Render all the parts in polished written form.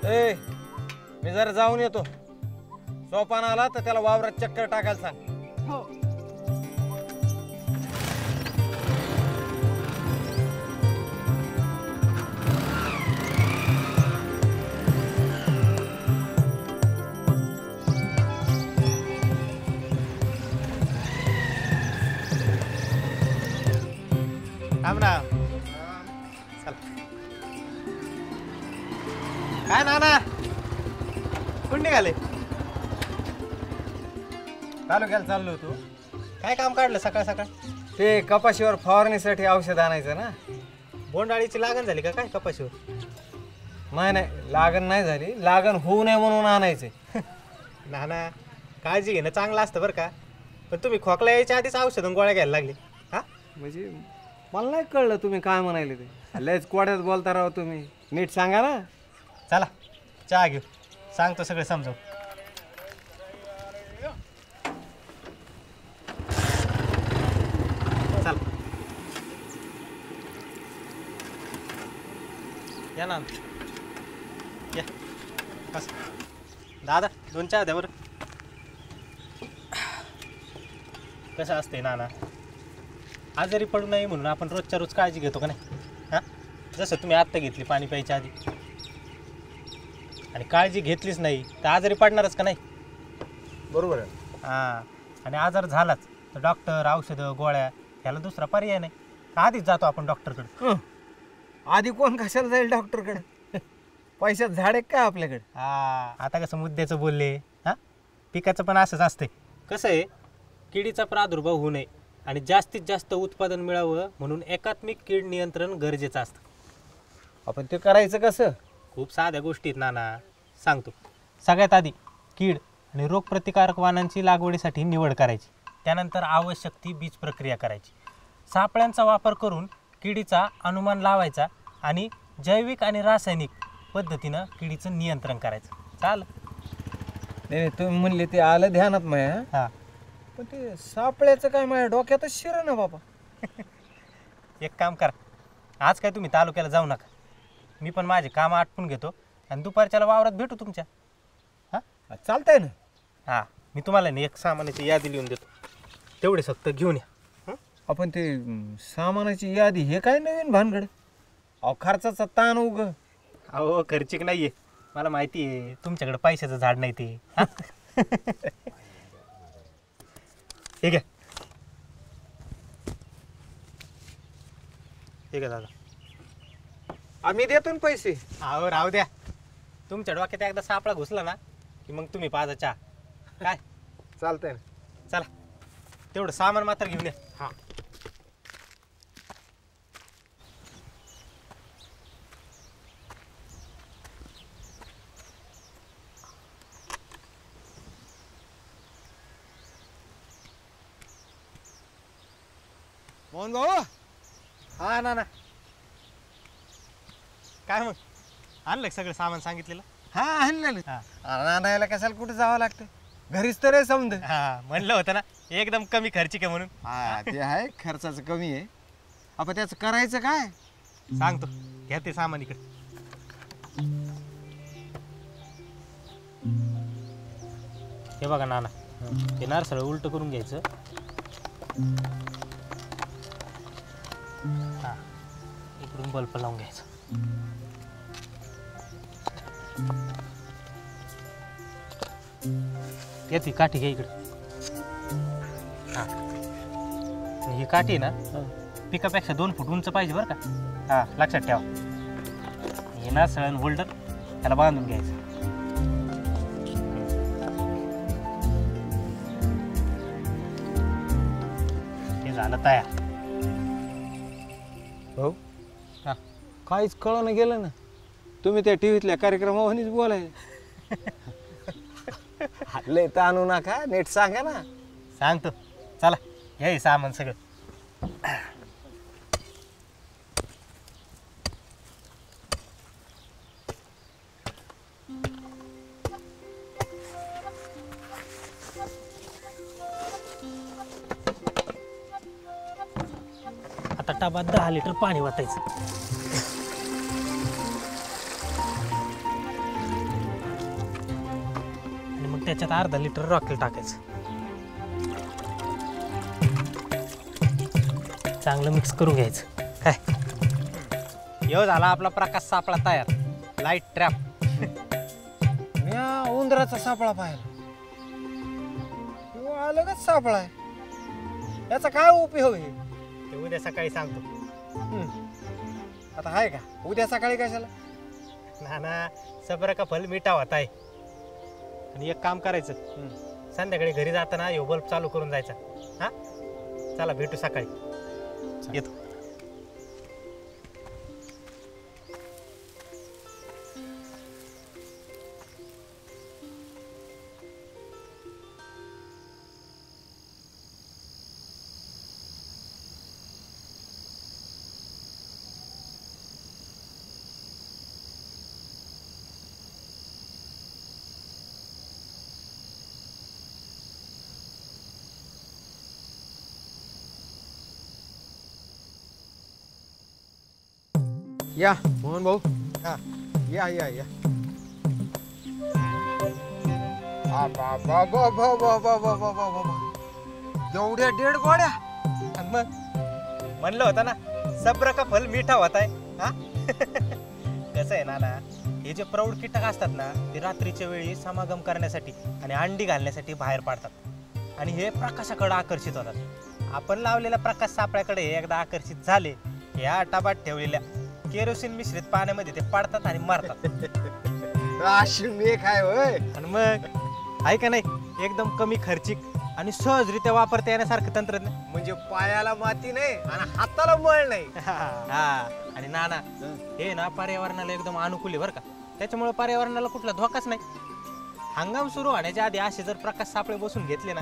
ए मी जरा जाऊन येतो. सोपान आला तर त्याला वावरात चक्कर टाकायला सांग. हो. थांब ना. चल. काय नाना कुठं निघाले? तालुक्याला चाललो होतो. काय काम काढलं सकाळ सकाळ? ते कपाशीवर फवारणीसाठी औषध आणायचं ना. बोंडाळीची लागण झाली का काय कपाशीवर? नाही लागण नाही झाली, लागण होऊ नये म्हणून आणायचे. नाना काळजी घेणं चांगलं असतं बरं का, पण तुम्ही खोकला यायच्या आधीच औषध गोळ्या घ्यायला लागले. हा म्हणजे मला नाही कळलं तुम्ही काय म्हणाले ते. लयच कोड्यात बोलता राव तुम्ही, नीट सांगा ना. चला चहा घेऊ, सांगतो सगळं समजावून. चल या ना या बस. दादा 2 चहा द्या बरं. कसं असते नाना, आजारी पडू नये म्हणून आपण रोजच्या रोज काळजी घेतो का नाही? हां जसं तुम्ही आत्ता घेतली पाणी प्यायच्या आधी, आणि काळजी घेतलीच नाही तर आजारी पडणारच का नाही? बरोबर आहे. हां आणि आजार झालाच तर डॉक्टर, औषधं, गोळ्या ह्याला दुसरा पर्याय नाही. आधीच जातो आपण डॉक्टरकडे. आधी कोण कशाला जाईल डॉक्टरकडे? पैशात झाड आहे का आपल्याकडे? हां आता कसं मुद्द्याचं बोलले. हां पिकाचं पण असंच असते. कसं आहे, किडीचा प्रादुर्भाव होऊ नये आणि जास्तीत जास्त उत्पादन मिळावं म्हणून एकात्मिक कीड नियंत्रण गरजेचं असतं. आपण ते करायचं कसं? खूप साध्या गोष्टीत नाना सांगतो. सगळ्यात आधी कीड आणि रोगप्रतिकारक वाणांची लागवडीसाठी निवड करायची. त्यानंतर आवश्यक ती बीज प्रक्रिया करायची. सापळ्यांचा वापर करून किडीचा अनुमान लावायचा आणि जैविक आणि रासायनिक पद्धतीनं किडीचं नियंत्रण करायचं. चाल नाही तुम्ही म्हणले ते आलं ध्यानात माझ्या. हां पण ते सापळ्याचं काय माझ्या डोक्यातच शिर ना बाबा. एक काम करा, आज काय तुम्ही तालुक्याला जाऊ नका. मी पण माझे कामं आटपून घेतो आणि दुपारच्याला वावरात भेटू तुमच्या. हां चालतंय ना. हां मी तुम्हाला ना एक सामानाची यादी लिहून देतो, तेवढे फक्त घेऊन या. आपण ते सामानाची यादी हे काय नवीन भानगड? अहो खर्चाचा ताण उग. अहो खर्चिक नाही आहे, मला माहिती आहे तुमच्याकडे पैशाचं झाड नाही ते. ठीक आहे ठीक आहे दादा. आम्ही देतो ना पैसे. अहो राहू द्या, तुमच्या डोक्यात एकदा सापळा घुसला ना की मग तुम्ही पाजा चहा. काय चालतंय ना. चला तेवढं सामान मात्र घेऊन या. हां मोहन भाऊ. हा ना काय मग आणलं का सगळं सामान सांगितलेलं? हा आणलेलं. हां आणायला कशाला कुठे जावं लागतं? घरीच तर आहे समज. हां म्हणलं होतं ना एकदम कमी खर्चिक आहे म्हणून. हा ते आहे, खर्चाचं कमी आहे. आपण त्याचं करायचं काय? सांगतो, घ्या ते सामान इकडे. हे बघा नाना, हे नारसळ उलट करून घ्यायचं. हा इकडून बल्ब लावून घ्यायचा. येते काठी घ्या इकडे. हा ही काठी ना पिकापेक्षा 2 फूट उंच पाहिजे बरं का. हा लक्षात ठेवा. हे नारसळ आणि होल्डर त्याला बांधून घ्यायचं. हे झालं तयार. हो हा काहीच कळलं गेलं ना. तुम्ही त्या टीव्हीतल्या कार्यक्रमावरच बोलाय. लय ताणू नका, नीट सांगा ना. सांगतो. चला हे सामान सगळं. आता टबात 10 लिटर पाणी वाटायचं. त्याच्यात अर्धा लिटर रॉकेल टाकायचं. चांगलं मिक्स करून घ्यायचं. काय यो झाला आपला प्रकाश सापळा तयार. Light trap. मी उंदराचा सापळा पाहिला. किंवा अलगच सापळा आहे. याचा काय उपयोग आहे? ते उद्या सकाळी सांगतो. आता आहे का उद्या सकाळी कशाला? नाना सब्र का फल मिठा होता आहे. आणि एक काम करायचं, संध्याकाळी घरी जाताना ह्यो बल्ब चालू करून जायचा. हा चला भेटू सकाळी. येतो. या मोहन भाऊ. हा या या या. एवढ्या डेड गोड्या. आणि मग म्हणलं होतं ना सब्र का फल मिठा होता आहे. हा कसं आहे नाना, हे जे प्रौढ कीटक असतात ना ते रात्रीच्या वेळी समागम करण्यासाठी आणि अंडी घालण्यासाठी बाहेर पडतात आणि हे प्रकाशाकडे आकर्षित होतात. आपण लावलेल्या प्रकाश सापळ्याकडे एकदा आकर्षित झाले, या टबात ठेवलेल्या केरोसिन मिश्रित पाण्यामध्ये ते पडतात आणि मारतात. काय होय. आणि मग आहे का नाही, एकदम कमी खर्चिक आणि सहजरित्या वापरता येण्यासारखं तंत्रज्ञान. म्हणजे पायाला माती नाही आणि हाताला मळ नाही. हा आणि नाना हे ना पर्यावरणाला एकदम अनुकूल आहे बरं का. त्याच्यामुळे पर्यावरणाला कुठला धोकाच नाही. हंगाम सुरू होण्याच्या आधी असे जर प्रकाश सापळे बसून घेतले ना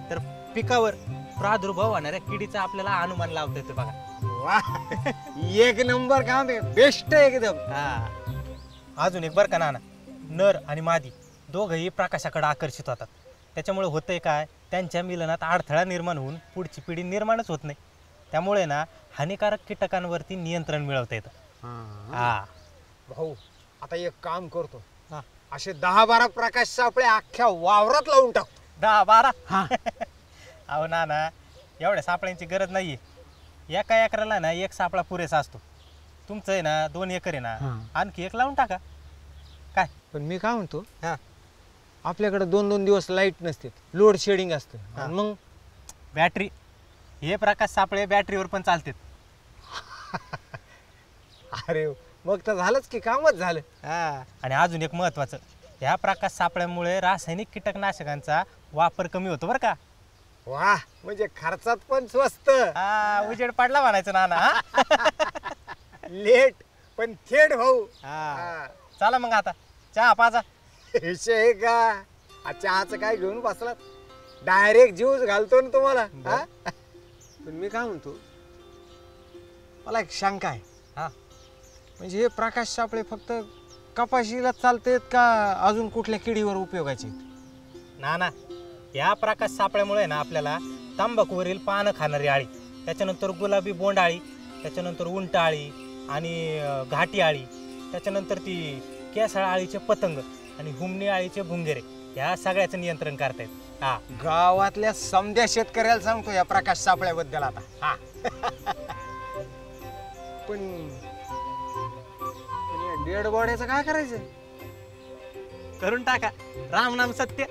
तर पिकावर प्रादुर्भाव होणाऱ्या किडीचा आपल्याला अनुमान लावता येतो बघा. एक नंबर काम आहे. बेस्ट एकदम. हा अजून एक बरं का नाना, नर आणि मादी दोघंही प्रकाशाकडे आकर्षित होतात. त्याच्यामुळे होतंय काय, त्यांच्या मिलनात अडथळा निर्माण होऊन पुढची पिढी निर्माणच होत नाही. त्यामुळे ना हानिकारक कीटकांवरती नियंत्रण मिळवता येतं. हा भाऊ आता एक काम करतो, असे 10-12 प्रकाश सापळे अख्ख्या वावरात लावून टाकतो. 10-12. अहो नाना एवढ्या सापळ्यांची गरज नाहीये. एका एकराला ना एक सापळा पुरेसा असतो. तुमचं आहे ना 2 एकर आहे ना, आणखी एक लावून टाका. काय पण मी काय म्हणतो, आपल्याकडे 2-2 दिवस लाईट नसते, लोड शेडिंग असतं. मग बॅटरी, हे प्रकाश सापळे बॅटरीवर पण चालतात. अरे मग तर झालंच की, कामच झालं. आणि अजून एक महत्वाचं, ह्या प्रकाश सापळ्यामुळे रासायनिक कीटकनाशकांचा वापर कमी होतो बरं का. वा, म्हणजे खर्चात पण स्वस्त. उजेड पडला म्हणायचं नाना. लेट पण थेट भाऊ. चला मग आता चहा पाजा. विषय का चहाचं काय घेऊन बसलात, डायरेक्ट ज्यूस घालतो ना तुम्हाला. पण मी काय म्हणतो, मला एक शंका आहे. म्हणजे हे प्रकाश सापळे फक्त कपाशीला चालतेत का अजून कुठल्या किडीवर उपयोगाचे? नाना या प्रकाश सापळ्यामुळे ना आपल्याला तंबाखूवरील पानं खाणारी आळी, त्याच्यानंतर गुलाबी बोंड आळी, त्याच्यानंतर उंट आळी आणि घाटी आळी, त्याच्यानंतर ती केसाळ आळीचे पतंग आणि हुमणी आळीचे भुंगेरे, या सगळ्याचं नियंत्रण करतायत. गावातल्या समध्या शेतकऱ्याला सांगतो या प्रकाश सापळ्याबद्दल आता. पण डेड बॉडीचं काय करायचं? करून टाका, राम नाम सत्य.